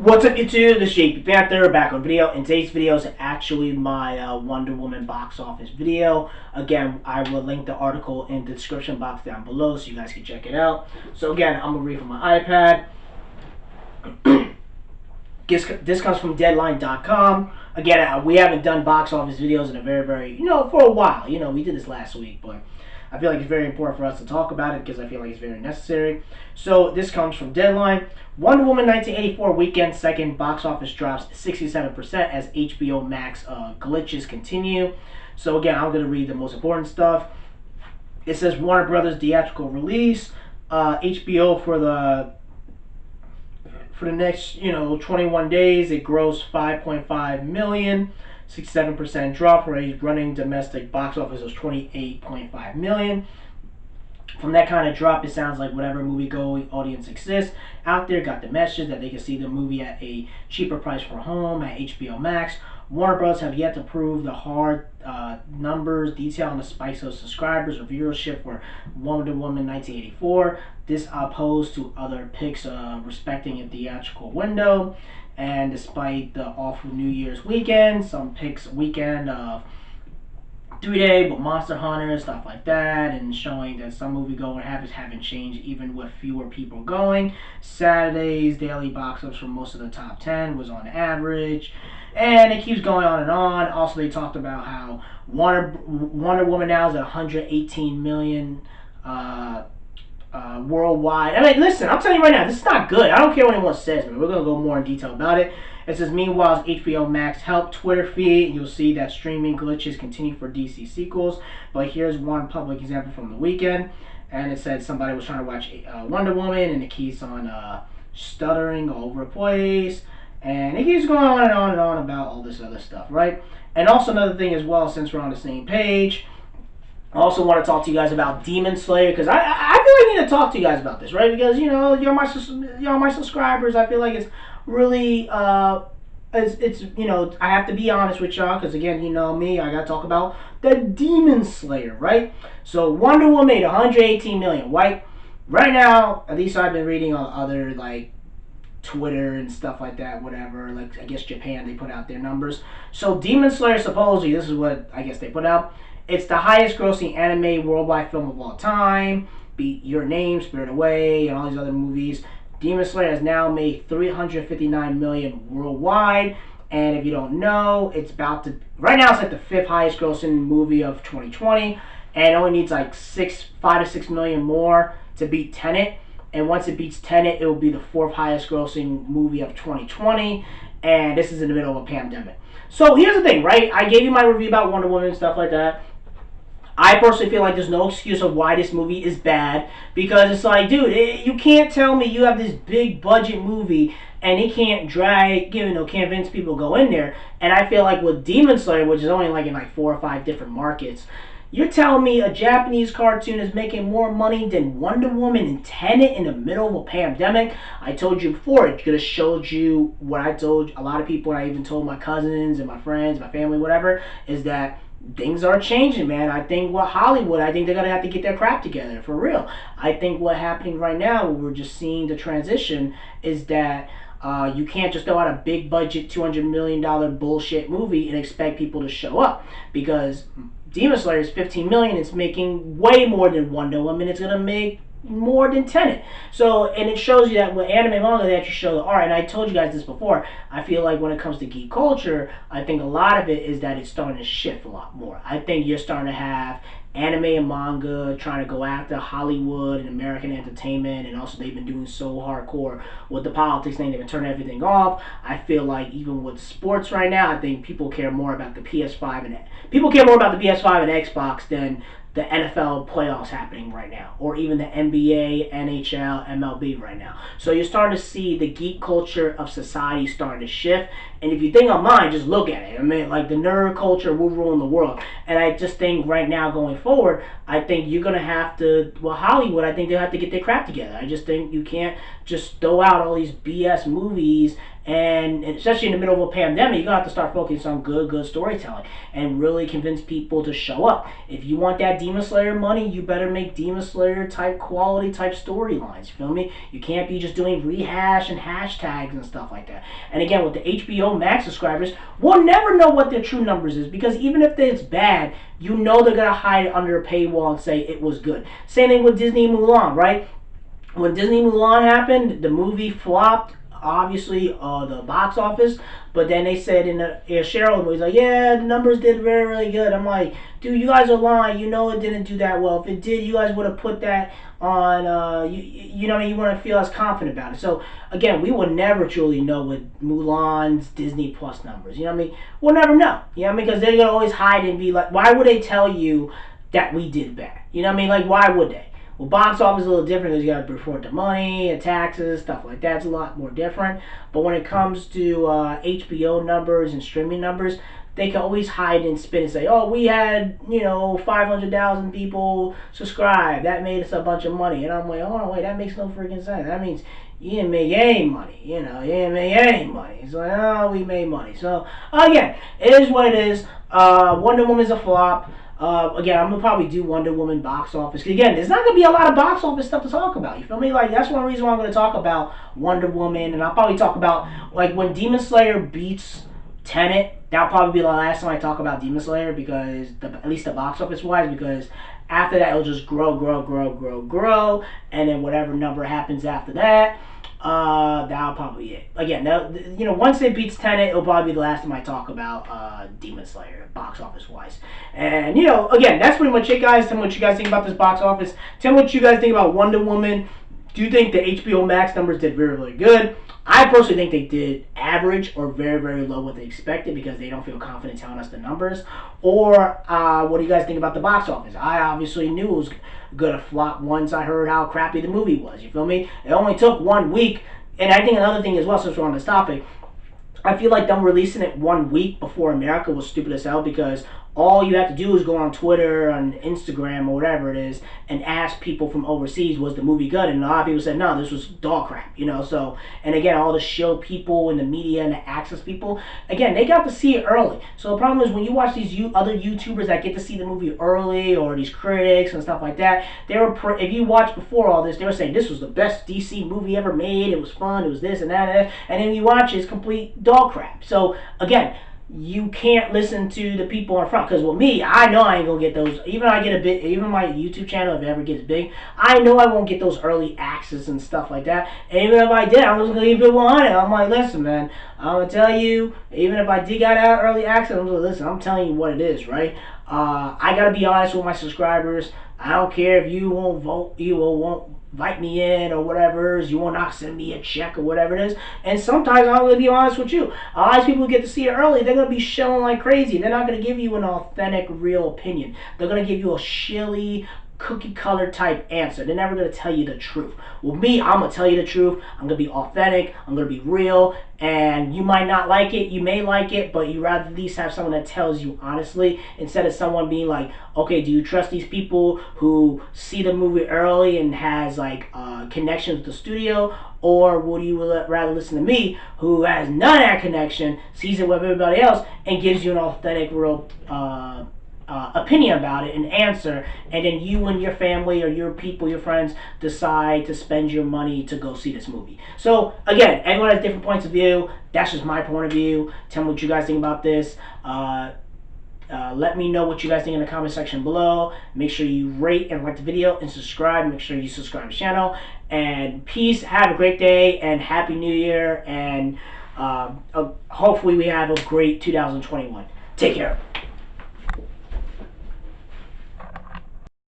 What's up YouTube, this is Jake Panther back on video, and today's video is actually my Wonder Woman box office video. Again, I will link the article in the description box down below so you guys can check it out. So again, I'm going to read from my iPad. This comes from Deadline.com. Again, we haven't done box office videos in a very, for a while. We did this last week, but I feel like it's very important for us to talk about it because I feel like it's very necessary. So this comes from Deadline. Wonder Woman 1984 weekend second box office drops 67% as HBO Max glitches continue. So again, I'm going to read the most important stuff. It says Warner Brothers theatrical release. HBO for the next 21 days it grossed 5.5 million. 67% drop for a running domestic box office was 28.5 million. From that kind of drop, it sounds like whatever movie-going audience exists out there got the message that they can see the movie at a cheaper price for home at HBO Max. Warner Bros. Have yet to prove the hard numbers detail on the spikes of subscribers or viewership for Wonder Woman 1984. This opposed to other picks respecting a theatrical window. And despite the awful New Year's weekend, some picks weekend of 3-day with Monster Hunter and stuff like that, and showing that some movie-going habits haven't changed even with fewer people going. Saturday's daily box office for most of the top 10 was on average, and it keeps going on and on. Also, they talked about how Wonder Woman now is at 118 million worldwide. I mean, listen, I'm telling you right now, this is not good. I don't care what anyone says, man. We're going to go more in detail about it. It says, meanwhile, HBO Max helped Twitter feed. You'll see that streaming glitches continue for DC sequels. But here's one public example from the weekend. And it said somebody was trying to watch Wonder Woman, and it keeps on stuttering all over the place. And it keeps going on and on and on about all this other stuff, right? And also another thing as well, since we're on the same page, I also want to talk to you guys about Demon Slayer, because I feel like I need to talk to you guys about this, right? Because, you're my subscribers. I feel like it's really, it's I have to be honest with y'all, because again, you know me, I got to talk about the Demon Slayer, right? So Wonder Woman made 118 million, right? Right now, at least I've been reading on other, Twitter and stuff like that, whatever, I guess Japan, they put out their numbers. So Demon Slayer, supposedly, this is what I guess they put out. It's the highest grossing anime worldwide film of all time. Beat Your Name, Spirit Away, and all these other movies. Demon Slayer has now made 359 million worldwide. And if you don't know, it's about to, right now it's the 5th highest grossing movie of 2020. And it only needs 5 to 6 million more to beat Tenet. And once it beats Tenet, it will be the 4th highest grossing movie of 2020. And this is in the middle of a pandemic. So here's the thing, right? I gave you my review about Wonder Woman and stuff like that. I personally feel like there's no excuse of why this movie is bad, because it's dude, you can't tell me you have this big budget movie and it can't convince people to go in there. And I feel like with Demon Slayer, which is only in 4 or 5 different markets, you're telling me a Japanese cartoon is making more money than Wonder Woman and Tenet in the middle of a pandemic? I told you before, it could have showed you what I told a lot of people, and I even told my cousins and my friends, my family, whatever, is that things are changing, man. I think Hollywood, I think they're going to have to get their crap together, for real. I think what's happening right now, we're just seeing the transition, is that you can't just throw out a big budget $200 million bullshit movie and expect people to show up, because Demon Slayer is 15 million. It's making way more than Wonder Woman. It's going to make more than Tenet. So, and it shows you that with anime manga, they actually show the art. And I told you guys this before. I feel like when it comes to geek culture, I think a lot of it is that it's starting to shift a lot more. I think you're starting to have anime and manga trying to go after Hollywood and American entertainment, and also they've been doing so hardcore with the politics thing. They've been turning everything off. I feel like even with sports right now, I think people care more about the PS5 and Xbox than the NFL playoffs happening right now, or even the NBA, NHL, MLB right now. So you're starting to see the geek culture of society starting to shift. And if you think I'm mine, just look at it. I mean, the nerd culture will rule the world. And I just think right now going forward, I think you're going to have to, Hollywood, I think they'll have to get their crap together. I just think you can't just throw out all these BS movies And especially in the middle of a pandemic, you're going to have to start focusing on good storytelling and really convince people to show up. If you want that Demon Slayer money, you better make Demon Slayer type quality type storylines. You feel me? You can't be just doing rehash and hashtags and stuff like that. And again, with the HBO Max subscribers, we'll never know what their true numbers is, because even if it's bad, you know they're going to hide it under a paywall and say it was good. Same thing with Disney Mulan, right? When Disney Mulan happened, the movie flopped, obviously, the box office, but then they said in the Cheryl movie, like, yeah, the numbers did really good. I'm like, dude, you guys are lying. You know it didn't do that well. If it did, you guys would have put that on, you know what I mean? You want to feel as confident about it. So, again, we will never truly know with Mulan's Disney Plus numbers. You know what I mean? We'll never know. You know what I mean? Because they're going to always hide and be like, why would they tell you that we did bad? You know what I mean? Like, why would they? Well, box office is a little different because you got to report the money and taxes, stuff like that. It's a lot more different. But when it comes to HBO numbers and streaming numbers, they can always hide and spin and say, oh, we had, 500,000 people subscribe. That made us a bunch of money. And I'm like, oh, no, wait, that makes no freaking sense. That means you didn't make any money. You didn't make any money. It's like, oh, we made money. So, again, it is what it is. Wonder Woman's a flop. Again, I'm going to probably do Wonder Woman box office. Because, again, there's not going to be a lot of box office stuff to talk about. You feel me? Like, that's one reason why I'm going to talk about Wonder Woman. And I'll probably talk about, like, when Demon Slayer beats Tenet. That'll probably be the last time I talk about Demon Slayer. Because, at least the box office-wise. Because after that, it'll just grow. And then whatever number happens after that, that'll probably be it. Again, once it beats Tenet, it'll probably be the last time I talk about Demon Slayer, box office wise. And again, that's pretty much it, guys. Tell me what you guys think about this box office. Tell me what you guys think about Wonder Woman. Do you think the HBO Max numbers did really, really good? I personally think they did average or very, very low what they expected, because they don't feel confident telling us the numbers. Or what do you guys think about the box office? I obviously knew it was going to flop once I heard how crappy the movie was. You feel me? It only took 1 week. And I think another thing as well, since we're on this topic, I feel like them releasing it 1 week before America was stupid as hell, because all you have to do is go on Twitter, on Instagram, or whatever it is, and ask people from overseas, was the movie good? And a lot of people said, no, this was dog crap, So, and again, all the show people and the media and the access people, again, they got to see it early. So the problem is, when you watch these other YouTubers that get to see the movie early, or these critics and stuff like that, if you watched before all this, they were saying this was the best DC movie ever made, it was fun, it was this and that, and then you watch it, it's complete dog crap. So, again, you can't listen to the people in front, because with me, I know I ain't gonna get those. Even if I get even my YouTube channel, if it ever gets big, I know I won't get those early access and stuff like that. And even if I did, I was gonna leave it 100. I'm like, listen, man, I'm gonna tell you, even if I did get out early access, I'm gonna listen. I'm telling you what it is, right? I gotta be honest with my subscribers. I don't care if you won't vote, you won't invite me in or whatever, you will not send me a check or whatever it is. And sometimes I'm going to be honest with you, a lot of people who get to see it early, they're going to be shilling like crazy. They're not going to give you an authentic, real opinion. They're going to give you a shilly, cookie cutter type answer. They're never going to tell you the truth. With me, I'm going to tell you the truth. I'm going to be authentic. I'm going to be real. And you might not like it. You may like it. But you rather at least have someone that tells you honestly, instead of someone being like, okay, do you trust these people who see the movie early and has like connections with the studio? Or would you rather listen to me, who has none of that connection, sees it with everybody else, and gives you an authentic, real opinion about it, an answer, and then you and your family or your people, your friends, decide to spend your money to go see this movie. So again, everyone has different points of view. That's just my point of view. Tell me what you guys think about this. Let me know what you guys think in the comment section below. Make sure you rate and like the video and subscribe. Make sure you subscribe to the channel. And peace. Have a great day and Happy New Year. And hopefully we have a great 2021. Take care.